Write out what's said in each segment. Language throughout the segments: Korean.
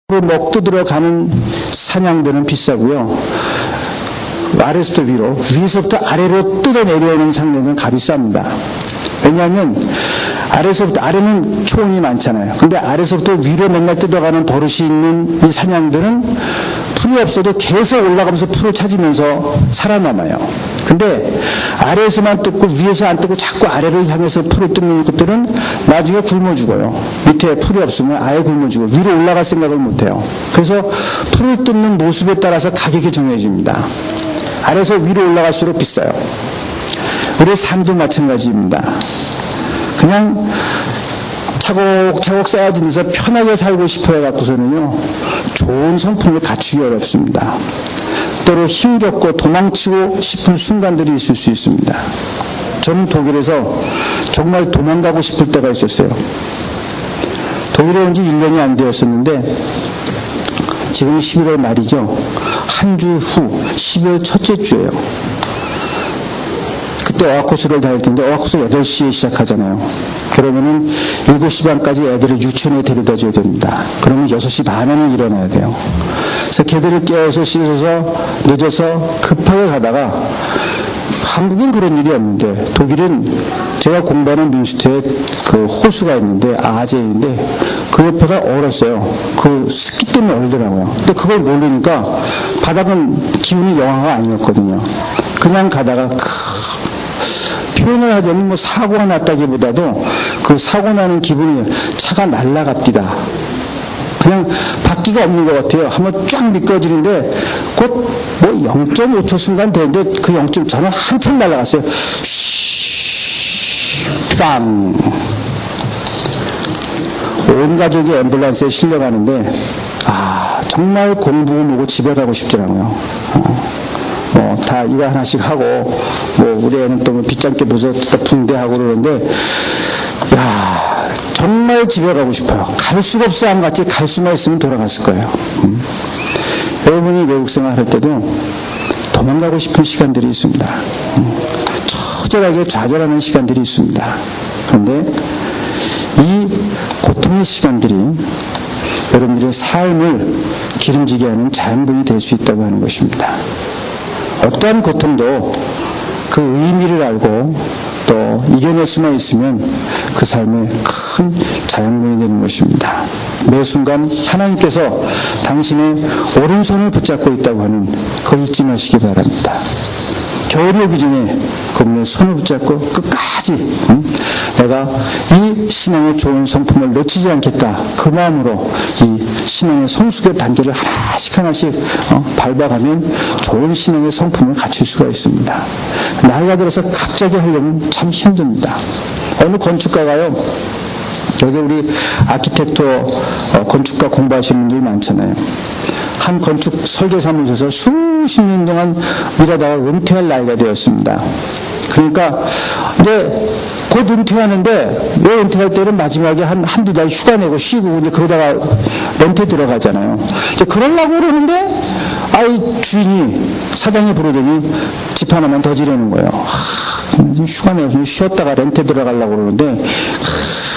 먹 뜯으러 가는 사냥들은 비싸고요. 아래서부터 위로, 위에서부터 아래로 뜯어 내려오는 상대는 값이 쌉니다. 왜냐하면 아래는 초원이 많잖아요. 근데 아래서부터 위로 맨날 뜯어가는 버릇이 있는 이 사냥들은 풀이 없어도 계속 올라가면서 풀을 찾으면서 살아남아요. 근데 아래에서만 뜯고 위에서 안 뜯고 자꾸 아래를 향해서 풀을 뜯는 것들은 나중에 굶어 죽어요. 밑에 풀이 없으면 아예 굶어 죽어요. 위로 올라갈 생각을 못해요. 그래서 풀을 뜯는 모습에 따라서 가격이 정해집니다. 아래에서 위로 올라갈수록 비싸요. 우리 삶도 마찬가지입니다. 그냥 차곡차곡 쌓아진 데서 편하게 살고 싶어 해갖고서는요, 좋은 성품을 갖추기 어렵습니다. 때로 힘겹고 도망치고 싶은 순간들이 있을 수 있습니다. 저는 독일에서 정말 도망가고 싶을 때가 있었어요. 독일에 온 지 1년이 안 되었었는데, 지금 11월 말이죠. 한 주 후 12월 첫째 주예요. 그때 어학코스를 다닐 텐데 어학코스 8시에 시작하잖아요. 그러면은 7시 반까지 애들을 유치원에 데려다 줘야 됩니다. 그러면 6시 반에는 일어나야 돼요. 그래서 걔들을 깨워서 씻어서 늦어서 급하게 가다가, 한국엔 그런 일이 없는데 독일은 제가 공부하는 뮌슈트에 그 호수가 있는데 아제인데 그 옆에가 얼었어요. 그 습기 때문에 얼더라고요. 근데 그걸 모르니까 바닥은 기온이 영하가 아니었거든요. 그냥 가다가 표현을 하자면 뭐 사고가 났다기보다도 그 사고 나는 기분이 차가 날아갑디다. 그냥 바퀴가 없는 것 같아요. 한번 쫙 미끄러지는데 곧 뭐 0.5초 순간 되는데 그 0.5 저는 한참 날아갔어요. 빵. 온 가족이 앰뷸런스에 실려가는데 정말 공부 모고 집에 가고 싶더라고요. 다 이거 하나씩 하고, 우리 애는 또 빗장께 보서 붕대하고 그러는데, 정말 집에 가고 싶어요. 갈 수가 없어. 안 갔지. 갈 수만 있으면 돌아갔을 거예요. 여러분이 외국 생활 할 때도 도망가고 싶은 시간들이 있습니다. 처절하게 좌절하는 시간들이 있습니다. 그런데 이 고통의 시간들이 여러분들의 삶을 기름지게 하는 자양분이 될 수 있다고 하는 것입니다. 어떠한 고통도 그 의미를 알고 또 이겨낼 수만 있으면 그 삶에 큰 자양분이 되는 것입니다. 매 순간 하나님께서 당신의 오른손을 붙잡고 있다고 하는 거 잊지 마시기 바랍니다. 겨울이 오기 전에 그분의 손을 붙잡고 끝까지 내가 이 신앙의 좋은 성품을 놓치지 않겠다. 그 마음으로 이 신앙의 성숙의 단계를 하나씩 밟아가면 좋은 신앙의 성품을 갖출 수가 있습니다. 나이가 들어서 갑자기 하려면 참 힘듭니다. 어느 건축가가요, 여기 우리 아키텍처 건축가 공부하시는 분들이 많잖아요. 한 건축 설계사무소에서 수십 년 동안 일하다가 은퇴할 나이가 되었습니다. 그러니까 이제 곧 은퇴하는데, 왜 은퇴할 때는 마지막에 한두 달 휴가 내고 쉬고 이제 그러다가 렌트 들어가잖아요. 이제 그러려고 그러는데 주인이, 사장이 부르더니 집 하나만 더 지르는 거예요. 휴가 내서 쉬었다가 렌트 들어가려고 그러는데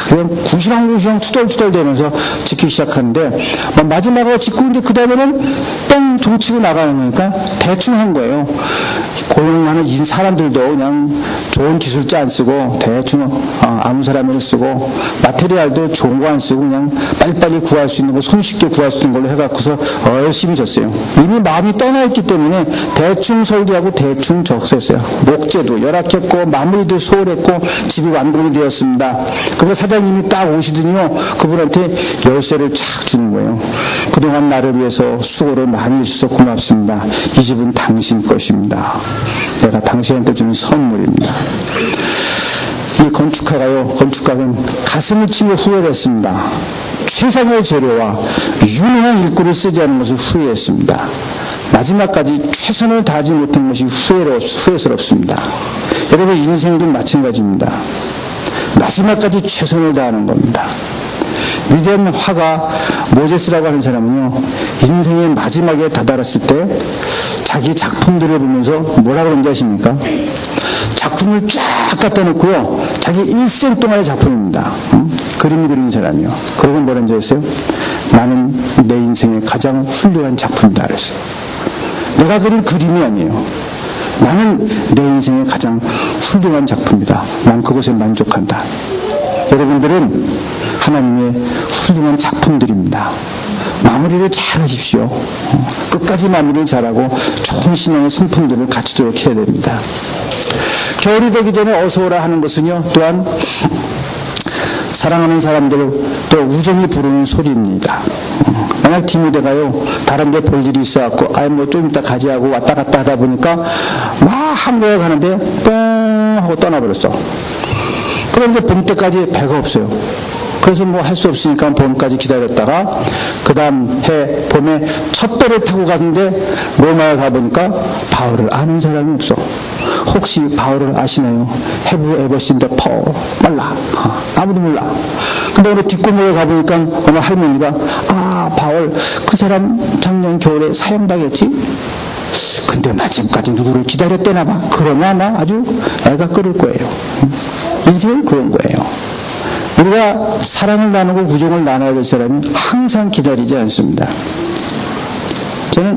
그냥 구시렁구시렁 투덜투덜 되면서 짓기 시작하는데, 마지막으로 짓고 이제 그 다음에는 땡 종치고 나가는 거니까 대충 한 거예요. 고용하는 사람들도 그냥 좋은 기술자 안 쓰고 대충 아무 사람을 쓰고, 마테리얼도 좋은 거 안 쓰고 그냥 빨리빨리 구할 수 있는 거, 손쉽게 구할 수 있는 걸로 해갖고서 열심히 졌어요. 이미 마음이 떠나있기 때문에 대충 설계하고 대충 적셨어요. 목재도 열악했고 마무리도 소홀했고 집이 완공이 되었습니다. 그래서 사장님이 딱 오시더니요, 그분한테 열쇠를 착 주는 거예요. 그동안 나를 위해서 수고를 많이 해주셔서 고맙습니다. 이 집은 당신 것입니다. 내가 당신한테 주는 선물입니다. 이 건축가는 가슴을 치며 후회를 했습니다. 최상의 재료와 유능한 일꾼을 쓰지 않은 것을 후회했습니다. 마지막까지 최선을 다하지 못한 것이 후회스럽습니다. 여러분, 인생도 마찬가지입니다. 마지막까지 최선을 다하는 겁니다. 위대한 화가 모제스라고 하는 사람은요, 인생의 마지막에 다다랐을 때 자기 작품들을 보면서 뭐라고 그런지 아십니까? 작품을 쫙 갖다 놓고요, 자기 일생 동안의 작품입니다. 그림 그리는 사람이요. 그러고 뭐라는 줄 아세요? 나는 내 인생의 가장 훌륭한 작품이다 그랬어요. 내가 그린 그림이 아니에요. 나는 내 인생의 가장 훌륭한 작품이다. 난 그것에 만족한다. 여러분들은 하나님의 훌륭한 작품들입니다. 마무리를 잘 하십시오. 끝까지 마무리를 잘하고 좋은 신앙의 성품들을 갖추도록 해야 됩니다. 겨울이 되기 전에 어서 오라 하는 것은요, 또한 사랑하는 사람들 또 우정이 부르는 소리입니다. 만약 디모데가요 다른 데 볼 일이 있어갖고 뭐 좀 이따 가지 하고 왔다 갔다 하다 보니까 막 한국에 가는데 뻥 하고 떠나버렸어. 그런데 봄 때까지 배가 없어요. 그래서 뭐 할 수 없으니까 봄까지 기다렸다가 그 다음 해 봄에 첫 배를 타고 갔는데 로마에 가보니까 바울을 아는 사람이 없어. 혹시 바울을 아시나요? Have you ever seen the Paul? 몰라. 아무도 몰라. 근데 오늘 뒷골목에 가보니까 어느 할머니가 바울 그 사람 작년 겨울에 사형당했지? 근데 마지막까지 누구를 기다렸대나 봐. 그러면 아마 아주 애가 끓을 거예요. 인생은 그런 거예요. 우리가 사랑을 나누고 우정을 나눠야 될 사람이 항상 기다리지 않습니다. 저는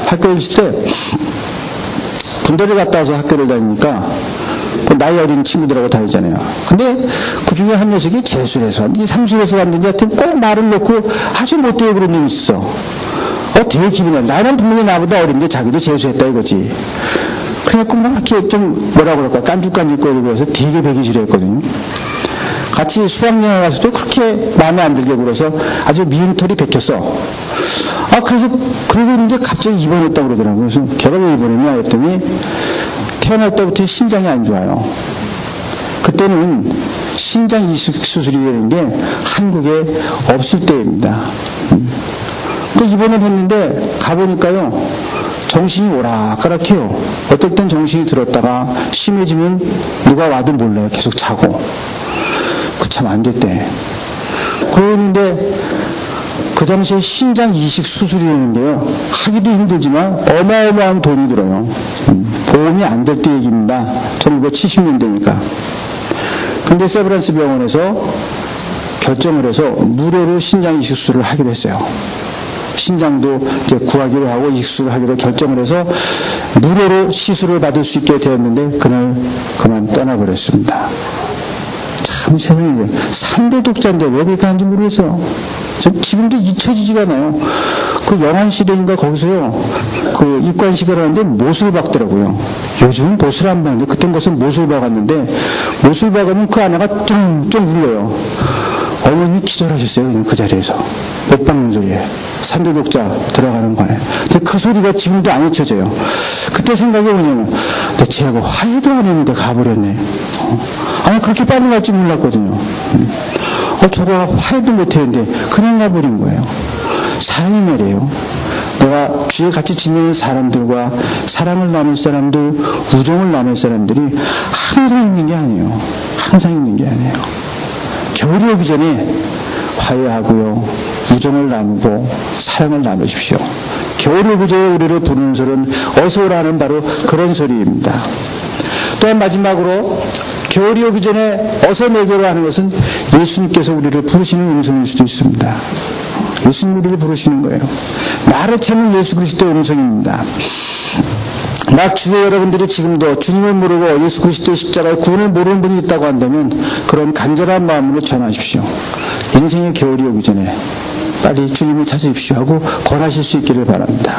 학교에 있을 때 군대를 갔다 와서 학교를 다니니까 나이 어린 친구들하고 다니잖아요. 근데 그 중에 한 녀석이 재수해서 왔는지 삼수해서 왔는지 하여튼 꼭 말을 놓고 아주 못되게 그런 놈이 있어. 되게 기분이 나. 나는 분명히 나보다 어린데 자기도 재수했다 이거지. 그래갖고 막 이렇게 좀 뭐라 그럴까 깐죽깐죽거리고 해서 되게 배기 싫어했거든요. 같이 수학여행 가서도 그렇게 마음에 안 들게 굴어서 아주 미운 털이 베꼈어. 그래서 그러고 있는데 갑자기 입원했다고 그러더라고요. 그래서 걔가 왜 입원했냐 했더니 태어날 때부터 신장이 안 좋아요. 그때는 신장 이식 수술이라는 게 한국에 없을 때입니다. 입원을 했는데 가보니까요 정신이 오락가락해요. 어떨 땐 정신이 들었다가 심해지면 누가 와도 몰라요. 계속 자고. 그 참 안 됐대. 그러는데 그 당시에 신장 이식 수술이었는데요. 하기도 힘들지만 어마어마한 돈이 들어요. 보험이 안 될 때 얘기입니다. 1970년대니까. 근데 세브란스 병원에서 결정을 해서 무료로 신장 이식 수술을 하기로 했어요. 신장도 이제 구하기로 하고 이식수를 하기로 결정을 해서 무료로 시술을 받을 수 있게 되었는데 그날 그만 떠나버렸습니다. 참 세상에 3대 독자인데 왜 그렇게 하는지 모르겠어요. 지금도 잊혀지지가 않아요. 그 영안시대인가 거기서요 그 입관식을 하는데 못을 박더라고요. 요즘은 못을 안 박는데 그땐 것은 못을 박았는데 못을 박으면 그 아내가 쫑쫑 울려요. 어머님이 기절하셨어요. 그냥 그 자리에서 못 박는 소리에 3대 독자 들어가는 거네. 근데 그 소리가 지금도 안 잊혀져요. 그때 생각이 뭐냐면 쟤하고 화해도 안 했는데 가버렸네. 그렇게 빨리 갈 줄 몰랐거든요. 저거 화해도 못했는데 그냥 가버린 거예요. 사랑이 말이에요. 내가 주위에 같이 지내는 사람들과 사랑을 나눌 사람들, 우정을 나눌 사람들이 항상 있는 게 아니에요. 항상 있는 게 아니에요. 겨울이 오기 전에 화해하고요, 우정을 나누고 사랑을 나누십시오. 겨울이 오기 전에 우리를 부르는 소리는 어서 오라는 바로 그런 소리입니다. 또한 마지막으로 겨울이 오기 전에 어서 내게로 하는 것은 예수님께서 우리를 부르시는 음성일 수도 있습니다. 예수님 우리를 부르시는 거예요. 나를 찾는 예수 그리스도의 음성입니다. 만약 주의 여러분들이 지금도 주님을 모르고 예수 그리스도의 십자가의 구원을 모르는 분이 있다고 한다면 그런 간절한 마음으로 전하십시오. 인생의 겨울이 오기 전에 빨리 주님을 찾으십시오 하고 권하실 수 있기를 바랍니다.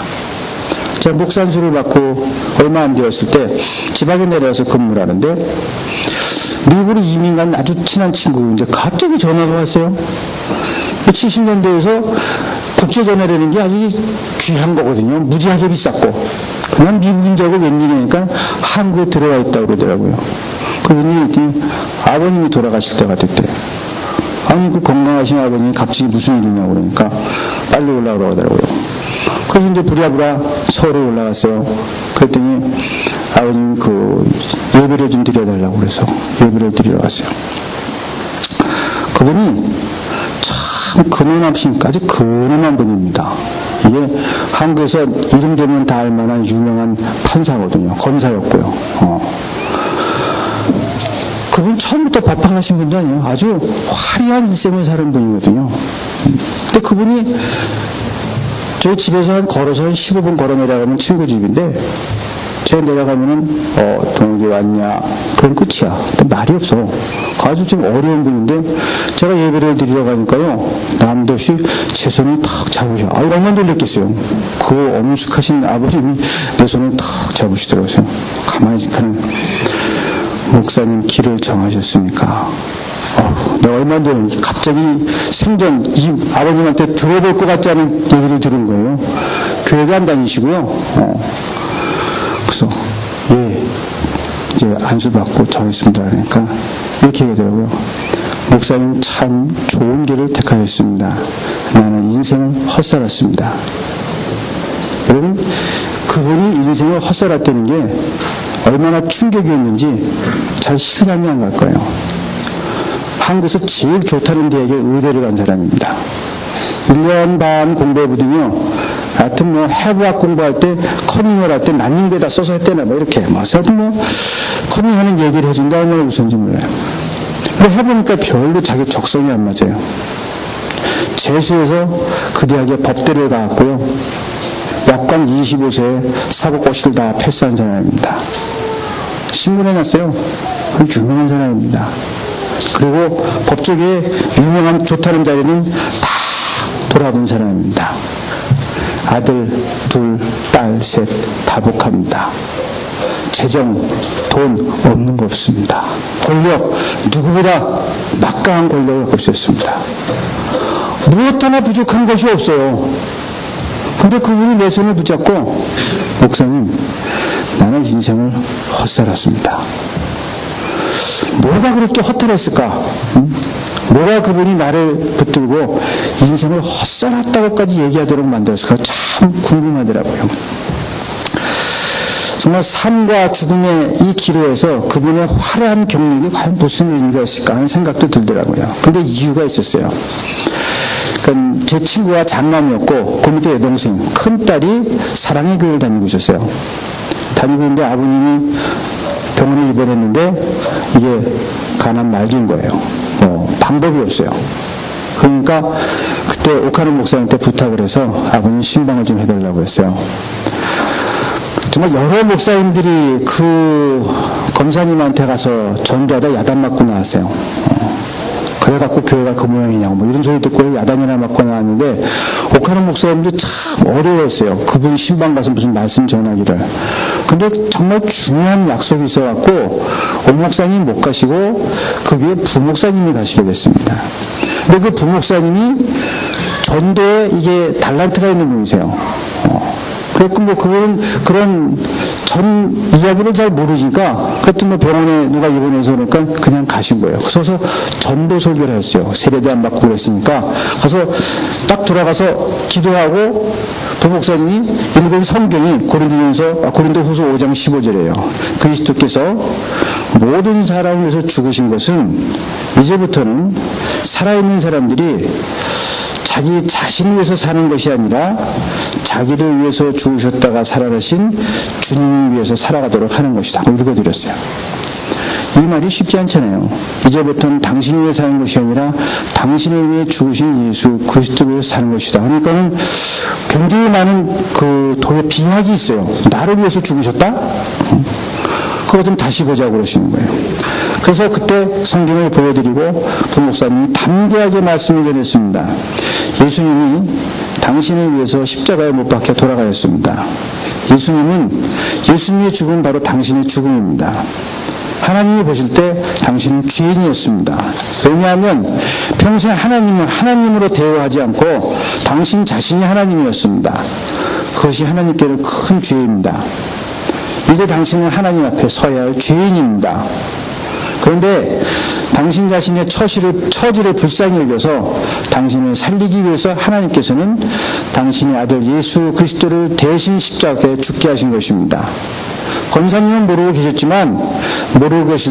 제가 목산수를 받고 얼마 안 되었을 때 지방에 내려와서 근무를 하는데 미국으로 이민 간 아주 친한 친구인데 갑자기 전화가 왔어요. 70년대에서 국제전화라는 게 아주 귀한 거거든요. 무지하게 비쌌고 그냥 미국인 줄 알고 웬일이니까 한국에 들어와 있다고 그러더라고요. 그 웬일이니 아버님이 돌아가실 때가 됐대. 아니 그 건강하신 아버님이 갑자기 무슨 일이냐고 그러니까 빨리 올라오라고 하더라고요. 그래서 이제 부랴부랴 서울에 올라갔어요. 그랬더니 아버님 그 예배를 좀 드려달라고 그래서 예배를 드리러 갔어요. 그분이 참 근엄하신까지 근엄한 분입니다. 이게 한국에서 이름 되면 다 알만한 유명한 판사거든요. 검사였고요. 그분 처음부터 바탕하신 분도 아니에요. 아주 화려한 일생을 사는 분이거든요. 근데 그분이 저희 집에서 걸어서 한 15분 걸어 내려가면 친구 집인데, 제가 내려가면은, 동욱이 왔냐? 그건 끝이야. 말이 없어. 아주 좀 어려운 분인데, 제가 예배를 드리러 가니까요, 남도 없이 제 손을 탁 잡으셔. 얼마나 놀랬겠어요. 그 엄숙하신 아버님이 내 손을 탁 잡으시더라고요. 가만히 가는, 목사님 길을 정하셨습니까? 내가 얼마나 놀랐는지, 갑자기 생전 이 아버님한테 들어볼 것 같지 않은 얘기를 들은 거예요. 교회도 안 다니시고요. 그래서, 예, 이제 안수받고 정했습니다. 그러니까, 이렇게 얘기하더라고요. 목사님 참 좋은 길을 택하셨습니다. 나는 인생을 헛살았습니다. 여러분, 그분이 인생을 헛살았다는 게 얼마나 충격이었는지 잘 실감이 안 갈 거예요. 한국에서 제일 좋다는 대학에 의대를 간 사람입니다. 1년 반 공부해보더니요, 하여튼 뭐 해부학 공부할 때 커밍을 할 때 난닝대에다 써서 했대나 뭐 이렇게 하여튼 뭐 커밍하는 얘기를 해준다 얼마나 웃은지 몰라요. 근데 해보니까 별로 자기 적성이 안 맞아요. 재수해서 그 대학에 법대를 가왔고요, 약관 25세에 사법고시를 다 패스한 사람입니다. 신문에 났어요. 유명한 사람입니다. 그리고 법조계에 유명한 좋다는 자리는 다 돌아본 사람입니다. 아들 둘, 딸 셋, 다복합니다. 재정, 돈 없는 거 없습니다. 권력, 누구보다 막강한 권력을 갖고 있었습니다. 무엇 하나 부족한 것이 없어요. 근데 그분이 내 손을 붙잡고, 목사님, 나는 인생을 헛살았습니다. 뭐가 그렇게 허탈했을까? 뭐가 그분이 나를 붙들고 인생을 헛살았다고까지 얘기하도록 만들었을까? 참 궁금하더라고요. 정말 삶과 죽음의 이 기로에서 그분의 화려한 경력이 과연 무슨 의미가 있을까 하는 생각도 들더라고요. 근데 이유가 있었어요. 그러니까 제 친구가 장남이었고 그 밑에 여동생, 큰딸이 사랑의 교회를 다니고 있었어요. 다니고 있는데 아버님이 병원에 입원했는데 이게 간암 말기인 거예요. 방법이 없어요. 그러니까 그때 옥하는 목사님한테 부탁을 해서 아버님 신방을 좀 해달라고 했어요. 정말 여러 목사님들이 그 검사님한테 가서 전도하다 야단 맞고 나왔어요. 그래갖고 교회가 그 모양이냐고 뭐 이런 소리 듣고 야단이나 맞고 나왔는데, 옥하는 목사님도 참 어려워했어요. 그분 신방 가서 무슨 말씀 전하기를. 근데 정말 중요한 약속이 있어갖고 옥 목사님이 못 가시고 그 위에 부목사님이 가시게 됐습니다. 근데 그 부목사님이 전도에 이게 달란트가 있는 분이세요. 그랬고 뭐 그분은 그런 전 이야기를 잘 모르니까 그때 뭐 병원에 누가 입원해서 그러니까 그냥 가신 거예요. 그래서 전도 설교를 했어요. 세례도 안 받고 그랬으니까. 가서 딱 돌아가서 기도하고 부목사님이 읽은 성경이 고린도후서 5장 15절이에요. 그리스도께서 모든 사람을 위해서 죽으신 것은 이제부터는 살아있는 사람들이 자기 자신을 위해서 사는 것이 아니라 자기를 위해서 죽으셨다가 살아나신 주님을 위해서 살아가도록 하는 것이다. 읽어드렸어요. 이 말이 쉽지 않잖아요. 이제부터는 당신을 위해 사는 것이 아니라 당신을 위해 죽으신 예수 그리스도를 위해서 사는 것이다. 그러니까는 굉장히 많은 그 도의 비약이 있어요. 나를 위해서 죽으셨다? 그거 좀 다시 보자고 그러시는 거예요. 그래서 그때 성경을 보여드리고 부목사님이 담대하게 말씀을 전했습니다. 예수님이 당신을 위해서 십자가에 못 박혀 돌아가셨습니다. 예수님의 죽음은 바로 당신의 죽음입니다. 하나님이 보실 때 당신은 죄인이었습니다. 왜냐하면 평생 하나님은 하나님으로 대우하지 않고 당신 자신이 하나님이었습니다. 그것이 하나님께는 큰 죄입니다. 이제 당신은 하나님 앞에 서야 할 죄인입니다. 그런데 당신 자신의 처지를 불쌍히 여겨서 당신을 살리기 위해서 하나님께서는 당신의 아들 예수 그리스도를 대신 십자가에 죽게 하신 것입니다. 권사님은 모르고 계셨지만 모르고 계실